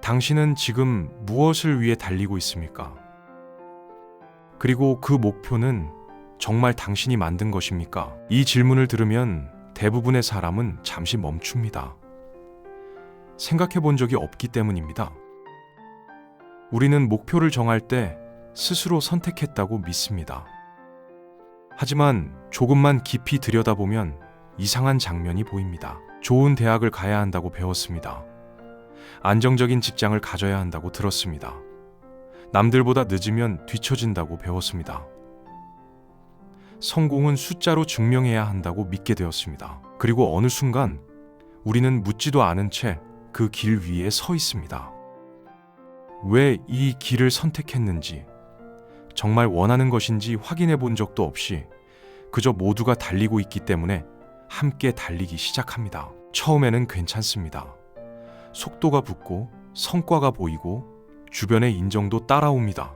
당신은 지금 무엇을 위해 달리고 있습니까? 그리고 그 목표는 정말 당신이 만든 것입니까? 이 질문을 들으면 대부분의 사람은 잠시 멈춥니다. 생각해 본 적이 없기 때문입니다. 우리는 목표를 정할 때 스스로 선택했다고 믿습니다. 하지만 조금만 깊이 들여다보면 이상한 장면이 보입니다. 좋은 대학을 가야 한다고 배웠습니다. 안정적인 직장을 가져야 한다고 들었습니다. 남들보다 늦으면 뒤처진다고 배웠습니다. 성공은 숫자로 증명해야 한다고 믿게 되었습니다. 그리고 어느 순간 우리는 묻지도 않은 채 그 길 위에 서 있습니다. 왜 이 길을 선택했는지, 정말 원하는 것인지 확인해 본 적도 없이 그저 모두가 달리고 있기 때문에 함께 달리기 시작합니다. 처음에는 괜찮습니다. 속도가 붙고 성과가 보이고 주변의 인정도 따라옵니다.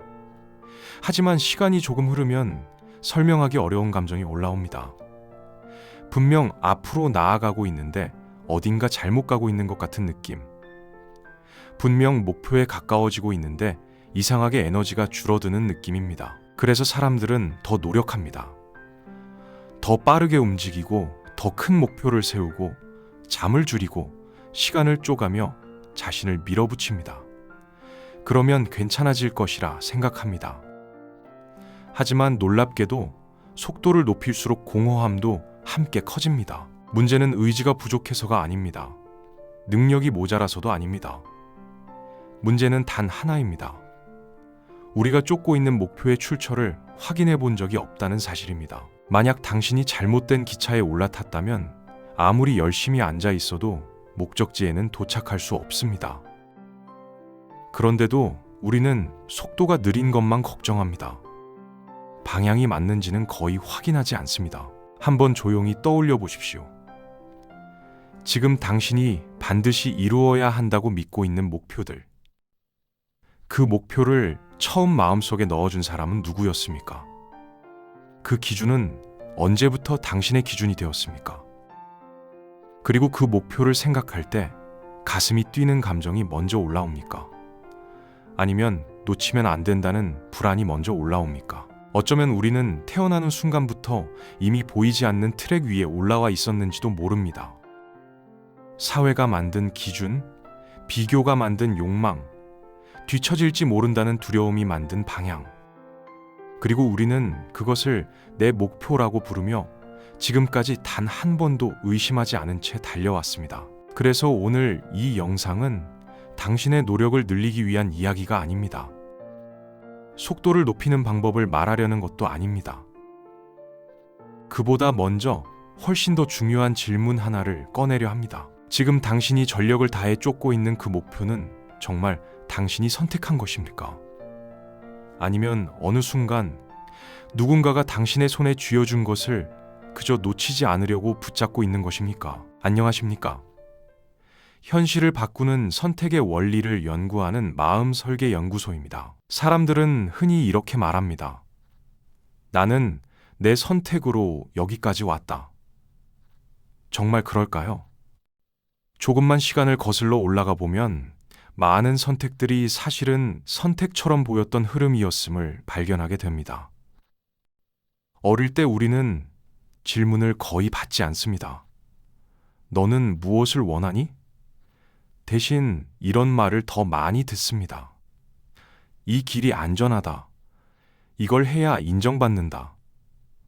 하지만 시간이 조금 흐르면 설명하기 어려운 감정이 올라옵니다. 분명 앞으로 나아가고 있는데 어딘가 잘못 가고 있는 것 같은 느낌. 분명 목표에 가까워지고 있는데 이상하게 에너지가 줄어드는 느낌입니다. 그래서 사람들은 더 노력합니다. 더 빠르게 움직이고 더 큰 목표를 세우고 잠을 줄이고 시간을 쪼가며 자신을 밀어붙입니다. 그러면 괜찮아질 것이라 생각합니다. 하지만 놀랍게도 속도를 높일수록 공허함도 함께 커집니다. 문제는 의지가 부족해서가 아닙니다. 능력이 모자라서도 아닙니다. 문제는 단 하나입니다. 우리가 쫓고 있는 목표의 출처를 확인해 본 적이 없다는 사실입니다. 만약 당신이 잘못된 기차에 올라탔다면 아무리 열심히 앉아 있어도 목적지에는 도착할 수 없습니다. 그런데도 우리는 속도가 느린 것만 걱정합니다. 방향이 맞는지는 거의 확인하지 않습니다. 한번 조용히 떠올려 보십시오. 지금 당신이 반드시 이루어야 한다고 믿고 있는 목표들. 그 목표를 처음 마음속에 넣어준 사람은 누구였습니까? 그 기준은 언제부터 당신의 기준이 되었습니까? 그리고 그 목표를 생각할 때 가슴이 뛰는 감정이 먼저 올라옵니까? 아니면 놓치면 안 된다는 불안이 먼저 올라옵니까? 어쩌면 우리는 태어나는 순간부터 이미 보이지 않는 트랙 위에 올라와 있었는지도 모릅니다. 사회가 만든 기준, 비교가 만든 욕망, 뒤처질지 모른다는 두려움이 만든 방향. 그리고 우리는 그것을 내 목표라고 부르며 지금까지 단 한 번도 의심하지 않은 채 달려왔습니다. 그래서 오늘 이 영상은 당신의 노력을 늘리기 위한 이야기가 아닙니다. 속도를 높이는 방법을 말하려는 것도 아닙니다. 그보다 먼저 훨씬 더 중요한 질문 하나를 꺼내려 합니다. 지금 당신이 전력을 다해 쫓고 있는 그 목표는 정말 당신이 선택한 것입니까? 아니면 어느 순간 누군가가 당신의 손에 쥐어준 것을 그저 놓치지 않으려고 붙잡고 있는 것입니까? 안녕하십니까? 현실을 바꾸는 선택의 원리를 연구하는 마음설계연구소입니다. 사람들은 흔히 이렇게 말합니다. 나는 내 선택으로 여기까지 왔다. 정말 그럴까요? 조금만 시간을 거슬러 올라가 보면 많은 선택들이 사실은 선택처럼 보였던 흐름이었음을 발견하게 됩니다. 어릴 때 우리는 질문을 거의 받지 않습니다. 너는 무엇을 원하니? 대신 이런 말을 더 많이 듣습니다. 이 길이 안전하다. 이걸 해야 인정받는다.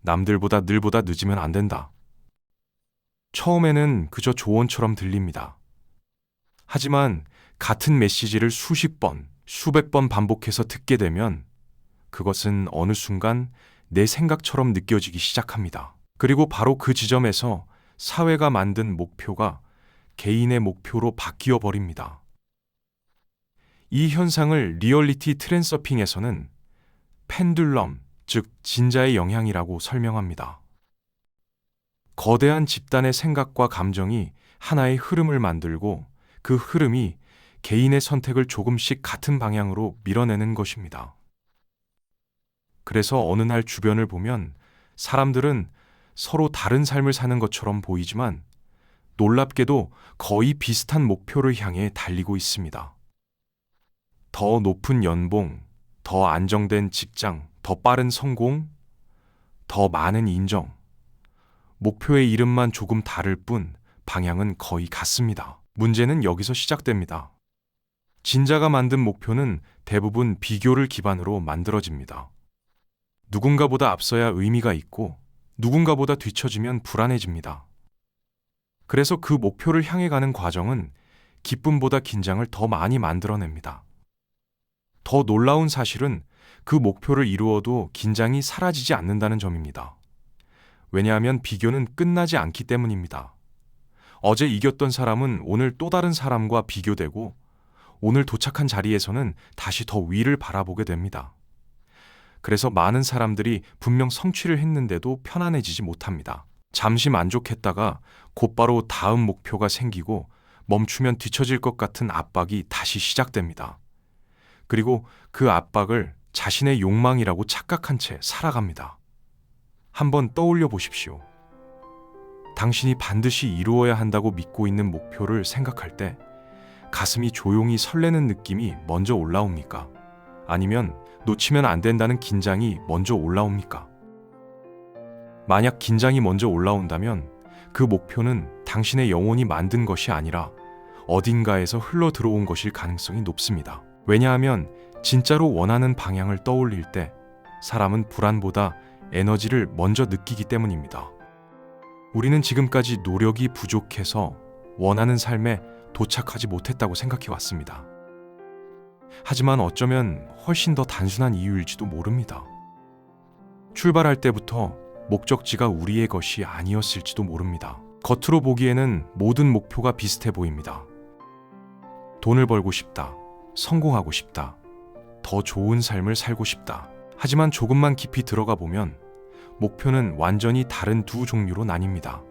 남들보다 늘보다 늦으면 안 된다. 처음에는 그저 조언처럼 들립니다. 하지만 같은 메시지를 수십 번, 수백 번 반복해서 듣게 되면 그것은 어느 순간 내 생각처럼 느껴지기 시작합니다. 그리고 바로 그 지점에서 사회가 만든 목표가 개인의 목표로 바뀌어 버립니다. 이 현상을 리얼리티 트랜서핑에서는 펜듈럼, 즉 진자의 영향이라고 설명합니다. 거대한 집단의 생각과 감정이 하나의 흐름을 만들고 그 흐름이 개인의 선택을 조금씩 같은 방향으로 밀어내는 것입니다. 그래서 어느 날 주변을 보면 사람들은 서로 다른 삶을 사는 것처럼 보이지만 놀랍게도 거의 비슷한 목표를 향해 달리고 있습니다. 더 높은 연봉, 더 안정된 직장, 더 빠른 성공, 더 많은 인정. 목표의 이름만 조금 다를 뿐 방향은 거의 같습니다. 문제는 여기서 시작됩니다. 진자가 만든 목표는 대부분 비교를 기반으로 만들어집니다. 누군가보다 앞서야 의미가 있고 누군가보다 뒤처지면 불안해집니다. 그래서 그 목표를 향해 가는 과정은 기쁨보다 긴장을 더 많이 만들어냅니다. 더 놀라운 사실은 그 목표를 이루어도 긴장이 사라지지 않는다는 점입니다. 왜냐하면 비교는 끝나지 않기 때문입니다. 어제 이겼던 사람은 오늘 또 다른 사람과 비교되고 오늘 도착한 자리에서는 다시 더 위를 바라보게 됩니다. 그래서 많은 사람들이 분명 성취를 했는데도 편안해지지 못합니다. 잠시 만족했다가 곧바로 다음 목표가 생기고 멈추면 뒤처질 것 같은 압박이 다시 시작됩니다. 그리고 그 압박을 자신의 욕망이라고 착각한 채 살아갑니다. 한번 떠올려 보십시오. 당신이 반드시 이루어야 한다고 믿고 있는 목표를 생각할 때 가슴이 조용히 설레는 느낌이 먼저 올라옵니까? 아니면 놓치면 안 된다는 긴장이 먼저 올라옵니까? 만약 긴장이 먼저 올라온다면 그 목표는 당신의 영혼이 만든 것이 아니라 어딘가에서 흘러 들어온 것일 가능성이 높습니다. 왜냐하면 진짜로 원하는 방향을 떠올릴 때 사람은 불안보다 에너지를 먼저 느끼기 때문입니다. 우리는 지금까지 노력이 부족해서 원하는 삶에 도착하지 못했다고 생각해 왔습니다. 하지만 어쩌면 훨씬 더 단순한 이유일지도 모릅니다. 출발할 때부터 목적지가 우리의 것이 아니었을지도 모릅니다. 겉으로 보기에는 모든 목표가 비슷해 보입니다. 돈을 벌고 싶다, 성공하고 싶다, 더 좋은 삶을 살고 싶다. 하지만 조금만 깊이 들어가 보면 목표는 완전히 다른 두 종류로 나뉩니다.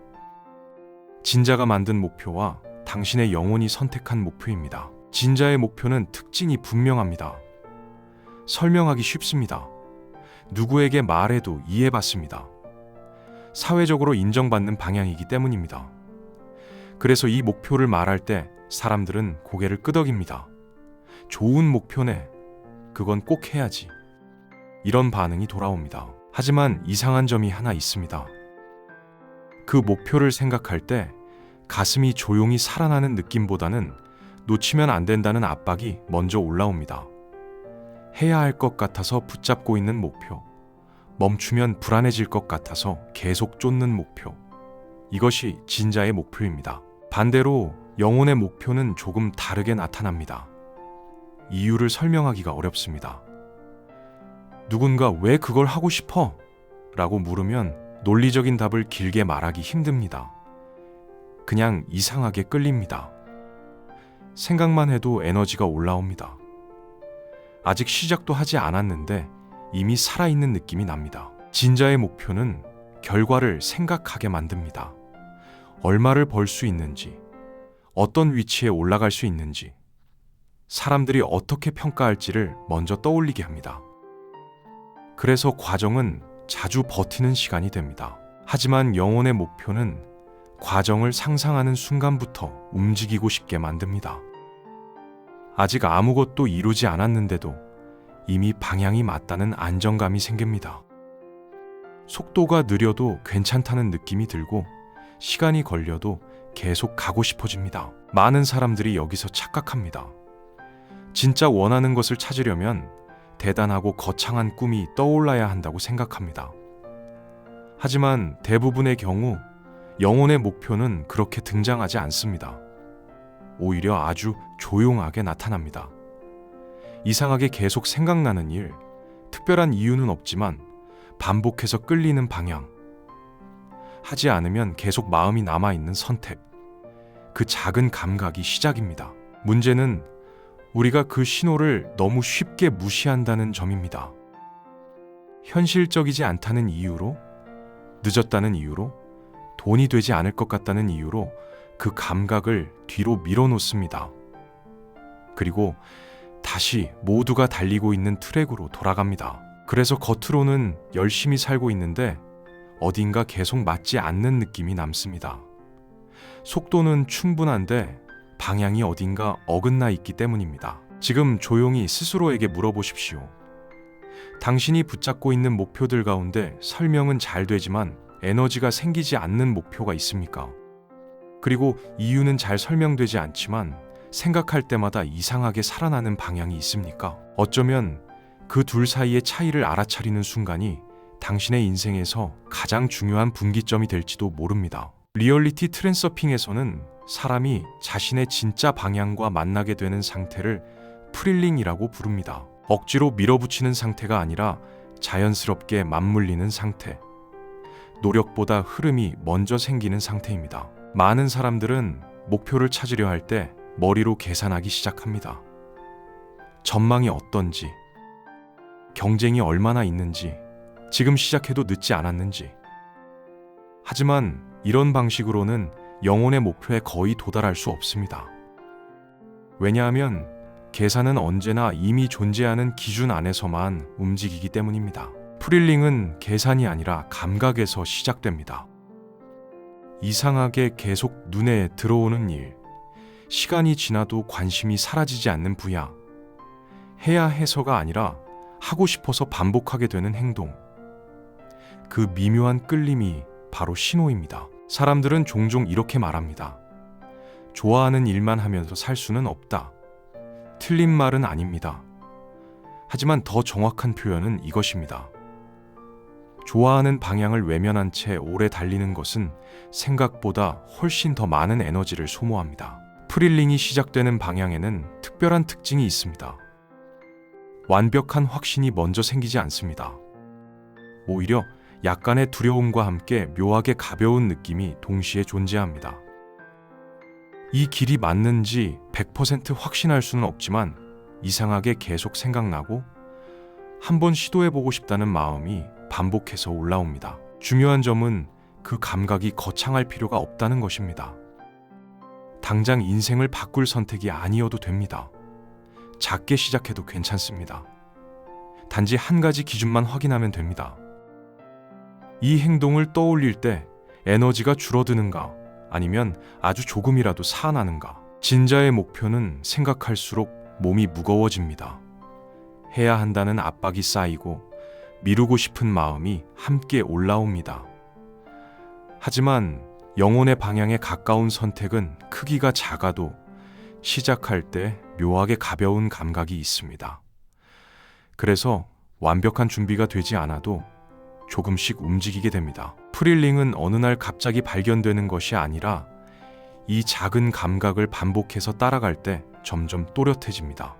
진자가 만든 목표와 당신의 영혼이 선택한 목표입니다. 진자의 목표는 특징이 분명합니다. 설명하기 쉽습니다. 누구에게 말해도 이해받습니다. 사회적으로 인정받는 방향이기 때문입니다. 그래서 이 목표를 말할 때 사람들은 고개를 끄덕입니다. 좋은 목표네. 그건 꼭 해야지. 이런 반응이 돌아옵니다. 하지만 이상한 점이 하나 있습니다. 그 목표를 생각할 때 가슴이 조용히 살아나는 느낌보다는 놓치면 안 된다는 압박이 먼저 올라옵니다. 해야 할 것 같아서 붙잡고 있는 목표, 멈추면 불안해질 것 같아서 계속 쫓는 목표. 이것이 진자의 목표입니다. 반대로 영혼의 목표는 조금 다르게 나타납니다. 이유를 설명하기가 어렵습니다. 누군가 왜 그걸 하고 싶어? 라고 물으면 논리적인 답을 길게 말하기 힘듭니다. 그냥 이상하게 끌립니다. 생각만 해도 에너지가 올라옵니다. 아직 시작도 하지 않았는데 이미 살아있는 느낌이 납니다. 진자의 목표는 결과를 생각하게 만듭니다. 얼마를 벌 수 있는지, 어떤 위치에 올라갈 수 있는지, 사람들이 어떻게 평가할지를 먼저 떠올리게 합니다. 그래서 과정은 자주 버티는 시간이 됩니다. 하지만 영혼의 목표는 과정을 상상하는 순간부터 움직이고 싶게 만듭니다. 아직 아무것도 이루지 않았는데도 이미 방향이 맞다는 안정감이 생깁니다. 속도가 느려도 괜찮다는 느낌이 들고 시간이 걸려도 계속 가고 싶어집니다. 많은 사람들이 여기서 착각합니다. 진짜 원하는 것을 찾으려면 대단하고 거창한 꿈이 떠올라야 한다고 생각합니다. 하지만 대부분의 경우 영혼의 목표는 그렇게 등장하지 않습니다. 오히려 아주 조용하게 나타납니다. 이상하게 계속 생각나는 일, 특별한 이유는 없지만 반복해서 끌리는 방향, 하지 않으면 계속 마음이 남아있는 선택, 그 작은 감각이 시작입니다. 문제는 우리가 그 신호를 너무 쉽게 무시한다는 점입니다. 현실적이지 않다는 이유로, 늦었다는 이유로, 돈이 되지 않을 것 같다는 이유로 그 감각을 뒤로 밀어놓습니다. 그리고 다시 모두가 달리고 있는 트랙으로 돌아갑니다. 그래서 겉으로는 열심히 살고 있는데 어딘가 계속 맞지 않는 느낌이 남습니다. 속도는 충분한데 방향이 어딘가 어긋나 있기 때문입니다. 지금 조용히 스스로에게 물어보십시오. 당신이 붙잡고 있는 목표들 가운데 설명은 잘 되지만 에너지가 생기지 않는 목표가 있습니까? 그리고 이유는 잘 설명되지 않지만 생각할 때마다 이상하게 살아나는 방향이 있습니까? 어쩌면 그 둘 사이의 차이를 알아차리는 순간이 당신의 인생에서 가장 중요한 분기점이 될지도 모릅니다. 리얼리티 트랜서핑에서는 사람이 자신의 진짜 방향과 만나게 되는 상태를 프릴링이라고 부릅니다. 억지로 밀어붙이는 상태가 아니라 자연스럽게 맞물리는 상태. 노력보다 흐름이 먼저 생기는 상태입니다. 많은 사람들은 목표를 찾으려 할 때 머리로 계산하기 시작합니다. 전망이 어떤지, 경쟁이 얼마나 있는지, 지금 시작해도 늦지 않았는지. 하지만 이런 방식으로는 영혼의 목표에 거의 도달할 수 없습니다. 왜냐하면 계산은 언제나 이미 존재하는 기준 안에서만 움직이기 때문입니다. 프릴링은 계산이 아니라 감각에서 시작됩니다. 이상하게 계속 눈에 들어오는 일, 시간이 지나도 관심이 사라지지 않는 분야, 해야 해서가 아니라 하고 싶어서 반복하게 되는 행동, 그 미묘한 끌림이 바로 신호입니다. 사람들은 종종 이렇게 말합니다. 좋아하는 일만 하면서 살 수는 없다. 틀린 말은 아닙니다. 하지만 더 정확한 표현은 이것입니다. 좋아하는 방향을 외면한 채 오래 달리는 것은 생각보다 훨씬 더 많은 에너지를 소모합니다. 프릴링이 시작되는 방향에는 특별한 특징이 있습니다. 완벽한 확신이 먼저 생기지 않습니다. 오히려 약간의 두려움과 함께 묘하게 가벼운 느낌이 동시에 존재합니다. 이 길이 맞는지 100% 확신할 수는 없지만 이상하게 계속 생각나고 한번 시도해보고 싶다는 마음이 반복해서 올라옵니다. 중요한 점은 그 감각이 거창할 필요가 없다는 것입니다. 당장 인생을 바꿀 선택이 아니어도 됩니다. 작게 시작해도 괜찮습니다. 단지 한 가지 기준만 확인하면 됩니다. 이 행동을 떠올릴 때 에너지가 줄어드는가 아니면 아주 조금이라도 살아나는가. 진짜의 목표는 생각할수록 몸이 무거워집니다. 해야 한다는 압박이 쌓이고 미루고 싶은 마음이 함께 올라옵니다. 하지만 영혼의 방향에 가까운 선택은 크기가 작아도 시작할 때 묘하게 가벼운 감각이 있습니다. 그래서 완벽한 준비가 되지 않아도 조금씩 움직이게 됩니다. 프릴링은 어느 날 갑자기 발견되는 것이 아니라 이 작은 감각을 반복해서 따라갈 때 점점 또렷해집니다.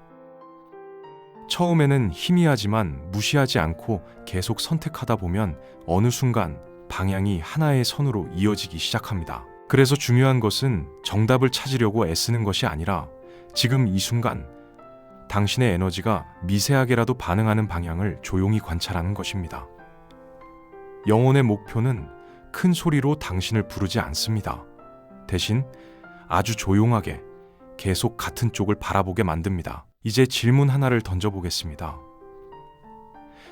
처음에는 희미하지만 무시하지 않고 계속 선택하다 보면 어느 순간 방향이 하나의 선으로 이어지기 시작합니다. 그래서 중요한 것은 정답을 찾으려고 애쓰는 것이 아니라 지금 이 순간 당신의 에너지가 미세하게라도 반응하는 방향을 조용히 관찰하는 것입니다. 영혼의 목표는 큰 소리로 당신을 부르지 않습니다. 대신 아주 조용하게 계속 같은 쪽을 바라보게 만듭니다. 이제 질문 하나를 던져보겠습니다.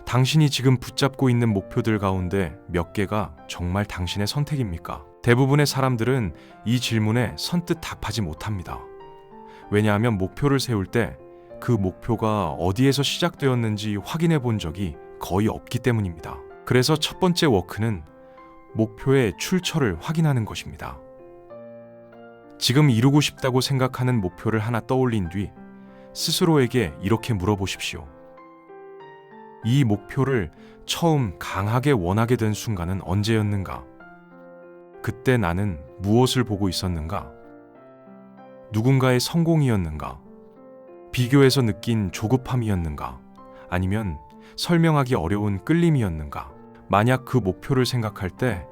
당신이 지금 붙잡고 있는 목표들 가운데 몇 개가 정말 당신의 선택입니까? 대부분의 사람들은 이 질문에 선뜻 답하지 못합니다. 왜냐하면 목표를 세울 때 그 목표가 어디에서 시작되었는지 확인해 본 적이 거의 없기 때문입니다. 그래서 첫 번째 워크는 목표의 출처를 확인하는 것입니다. 지금 이루고 싶다고 생각하는 목표를 하나 떠올린 뒤 스스로에게 이렇게 물어보십시오. 이 목표를 처음 강하게 원하게 된 순간은 언제였는가? 그때 나는 무엇을 보고 있었는가? 누군가의 성공이었는가? 비교해서 느낀 조급함이었는가? 아니면 설명하기 어려운 끌림이었는가? 만약 그 목표를 생각할 때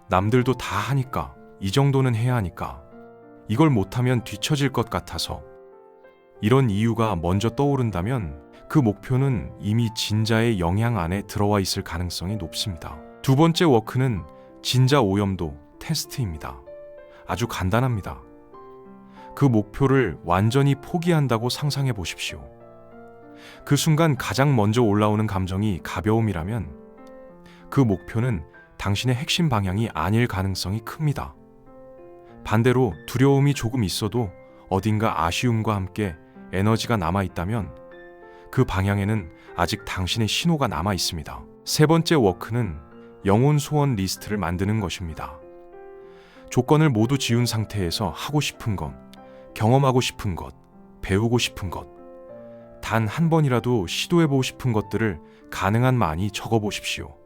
남들도 다 하니까, 이 정도는 해야 하니까, 이걸 못하면 뒤처질 것 같아서, 이런 이유가 먼저 떠오른다면 그 목표는 이미 진자의 영향 안에 들어와 있을 가능성이 높습니다. 두 번째 워크는 진자 오염도 테스트입니다. 아주 간단합니다. 그 목표를 완전히 포기한다고 상상해 보십시오. 그 순간 가장 먼저 올라오는 감정이 가벼움이라면 그 목표는 당신의 핵심 방향이 아닐 가능성이 큽니다. 반대로 두려움이 조금 있어도 어딘가 아쉬움과 함께 에너지가 남아 있다면 그 방향에는 아직 당신의 신호가 남아 있습니다. 세 번째 워크는 영혼 소원 리스트를 만드는 것입니다. 조건을 모두 지운 상태에서 하고 싶은 것, 경험하고 싶은 것, 배우고 싶은 것, 단 한 번이라도 시도해보고 싶은 것들을 가능한 많이 적어보십시오.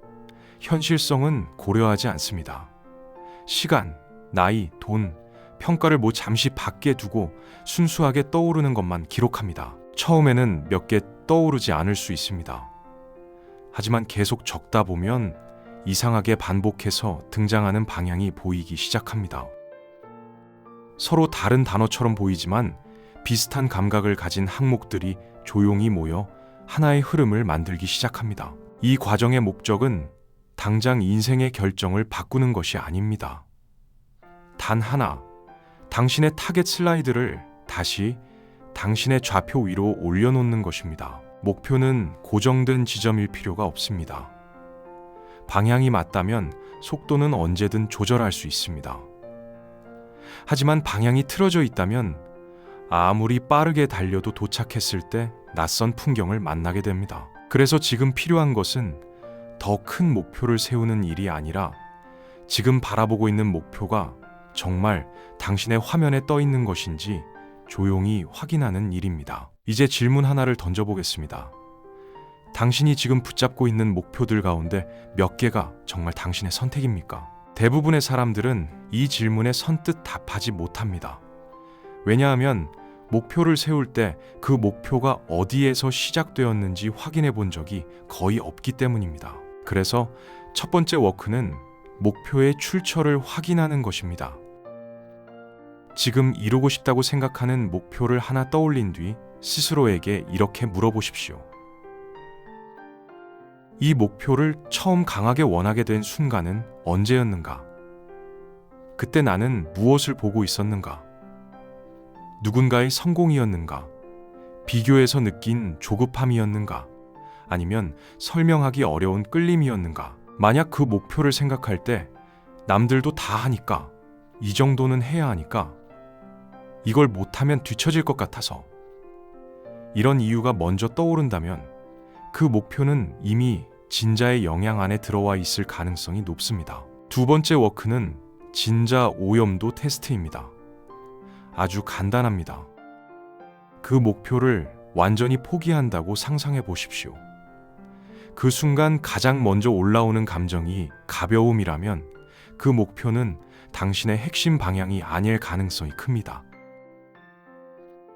현실성은 고려하지 않습니다. 시간, 나이, 돈, 평가를 잠시 밖에 두고 순수하게 떠오르는 것만 기록합니다. 처음에는 몇 개 떠오르지 않을 수 있습니다. 하지만 계속 적다 보면 이상하게 반복해서 등장하는 방향이 보이기 시작합니다. 서로 다른 단어처럼 보이지만 비슷한 감각을 가진 항목들이 조용히 모여 하나의 흐름을 만들기 시작합니다. 이 과정의 목적은 당장 인생의 결정을 바꾸는 것이 아닙니다. 단 하나, 당신의 타겟 슬라이드를 다시 당신의 좌표 위로 올려놓는 것입니다. 목표는 고정된 지점일 필요가 없습니다. 방향이 맞다면 속도는 언제든 조절할 수 있습니다. 하지만 방향이 틀어져 있다면 아무리 빠르게 달려도 도착했을 때 낯선 풍경을 만나게 됩니다. 그래서 지금 필요한 것은 더 큰 목표를 세우는 일이 아니라 지금 바라보고 있는 목표가 정말 당신의 화면에 떠 있는 것인지 조용히 확인하는 일입니다. 이제 질문 하나를 던져보겠습니다. 당신이 지금 붙잡고 있는 목표들 가운데 몇 개가 정말 당신의 선택입니까? 대부분의 사람들은 이 질문에 선뜻 답하지 못합니다. 왜냐하면 목표를 세울 때 그 목표가 어디에서 시작되었는지 확인해 본 적이 거의 없기 때문입니다. 그래서 첫 번째 워크는 목표의 출처를 확인하는 것입니다. 지금 이루고 싶다고 생각하는 목표를 하나 떠올린 뒤 스스로에게 이렇게 물어보십시오. 이 목표를 처음 강하게 원하게 된 순간은 언제였는가? 그때 나는 무엇을 보고 있었는가? 누군가의 성공이었는가? 비교해서 느낀 조급함이었는가? 아니면 설명하기 어려운 끌림이었는가? 만약 그 목표를 생각할 때 남들도 다 하니까, 이 정도는 해야 하니까, 이걸 못하면 뒤처질 것 같아서, 이런 이유가 먼저 떠오른다면 그 목표는 이미 진자의 영향 안에 들어와 있을 가능성이 높습니다. 두 번째 워크는 진자 오염도 테스트입니다. 아주 간단합니다. 그 목표를 완전히 포기한다고 상상해 보십시오. 그 순간 가장 먼저 올라오는 감정이 가벼움이라면 그 목표는 당신의 핵심 방향이 아닐 가능성이 큽니다.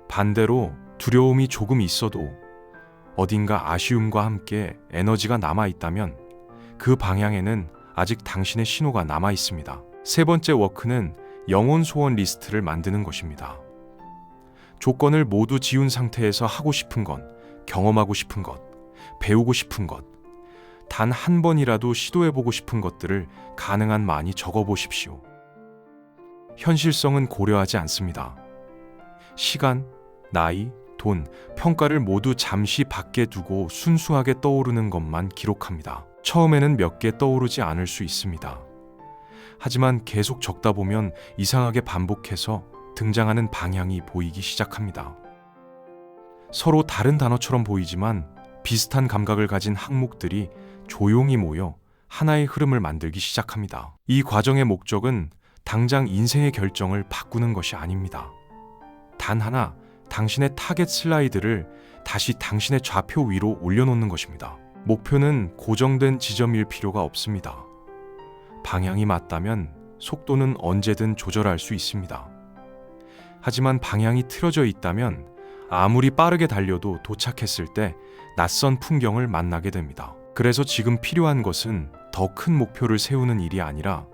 반대로 두려움이 조금 있어도 어딘가 아쉬움과 함께 에너지가 남아 있다면 그 방향에는 아직 당신의 신호가 남아 있습니다. 세 번째 워크는 영혼 소원 리스트를 만드는 것입니다. 조건을 모두 지운 상태에서 하고 싶은 것, 경험하고 싶은 것, 배우고 싶은 것, 단 한 번이라도 시도해보고 싶은 것들을 가능한 많이 적어보십시오. 현실성은 고려하지 않습니다. 시간, 나이, 돈, 평가를 모두 잠시 밖에 두고 순수하게 떠오르는 것만 기록합니다. 처음에는 몇 개 떠오르지 않을 수 있습니다. 하지만 계속 적다 보면 이상하게 반복해서 등장하는 방향이 보이기 시작합니다. 서로 다른 단어처럼 보이지만 비슷한 감각을 가진 항목들이 조용히 모여 하나의 흐름을 만들기 시작합니다. 이 과정의 목적은 당장 인생의 결정을 바꾸는 것이 아닙니다. 단 하나, 당신의 타겟 슬라이드를 다시 당신의 좌표 위로 올려놓는 것입니다. 목표는 고정된 지점일 필요가 없습니다. 방향이 맞다면 속도는 언제든 조절할 수 있습니다. 하지만 방향이 틀어져 있다면 아무리 빠르게 달려도 도착했을 때 낯선 풍경을 만나게 됩니다. 그래서 지금 필요한 것은 더 큰 목표를 세우는 일이 아니라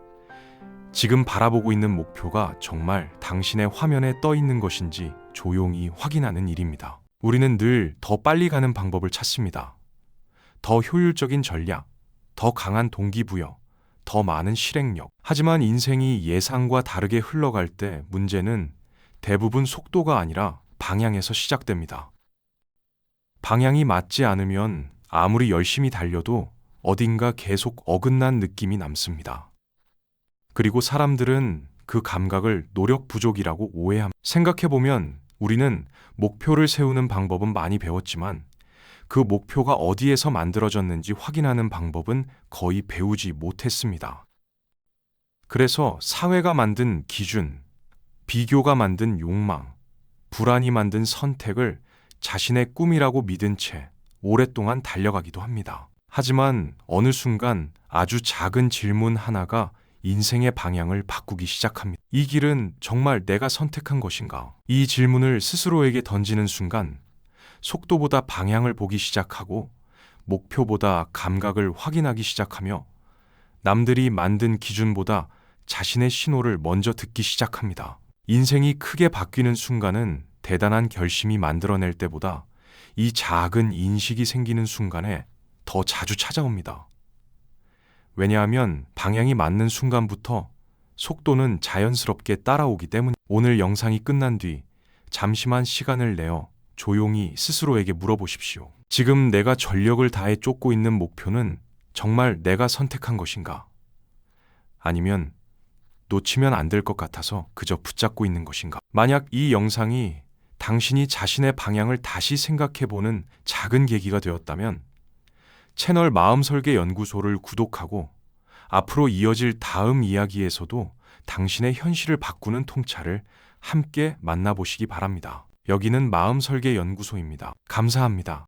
지금 바라보고 있는 목표가 정말 당신의 화면에 떠 있는 것인지 조용히 확인하는 일입니다. 우리는 늘 더 빨리 가는 방법을 찾습니다. 더 효율적인 전략, 더 강한 동기부여, 더 많은 실행력. 하지만 인생이 예상과 다르게 흘러갈 때 문제는 대부분 속도가 아니라 방향에서 시작됩니다. 방향이 맞지 않으면 아무리 열심히 달려도 어딘가 계속 어긋난 느낌이 남습니다. 그리고 사람들은 그 감각을 노력 부족이라고 오해합니다. 생각해보면 우리는 목표를 세우는 방법은 많이 배웠지만 그 목표가 어디에서 만들어졌는지 확인하는 방법은 거의 배우지 못했습니다. 그래서 사회가 만든 기준, 비교가 만든 욕망, 불안이 만든 선택을 자신의 꿈이라고 믿은 채 오랫동안 달려가기도 합니다. 하지만 어느 순간 아주 작은 질문 하나가 인생의 방향을 바꾸기 시작합니다. 이 길은 정말 내가 선택한 것인가? 이 질문을 스스로에게 던지는 순간 속도보다 방향을 보기 시작하고 목표보다 감각을 확인하기 시작하며 남들이 만든 기준보다 자신의 신호를 먼저 듣기 시작합니다. 인생이 크게 바뀌는 순간은 대단한 결심이 만들어낼 때보다 이 작은 인식이 생기는 순간에 더 자주 찾아옵니다. 왜냐하면 방향이 맞는 순간부터 속도는 자연스럽게 따라오기 때문. 오늘 영상이 끝난 뒤 잠시만 시간을 내어 조용히 스스로에게 물어보십시오. 지금 내가 전력을 다해 쫓고 있는 목표는 정말 내가 선택한 것인가? 아니면 놓치면 안 될 것 같아서 그저 붙잡고 있는 것인가? 만약 이 영상이 당신이 자신의 방향을 다시 생각해보는 작은 계기가 되었다면 채널 마음설계 연구소를 구독하고 앞으로 이어질 다음 이야기에서도 당신의 현실을 바꾸는 통찰을 함께 만나보시기 바랍니다. 여기는 마음설계 연구소입니다. 감사합니다.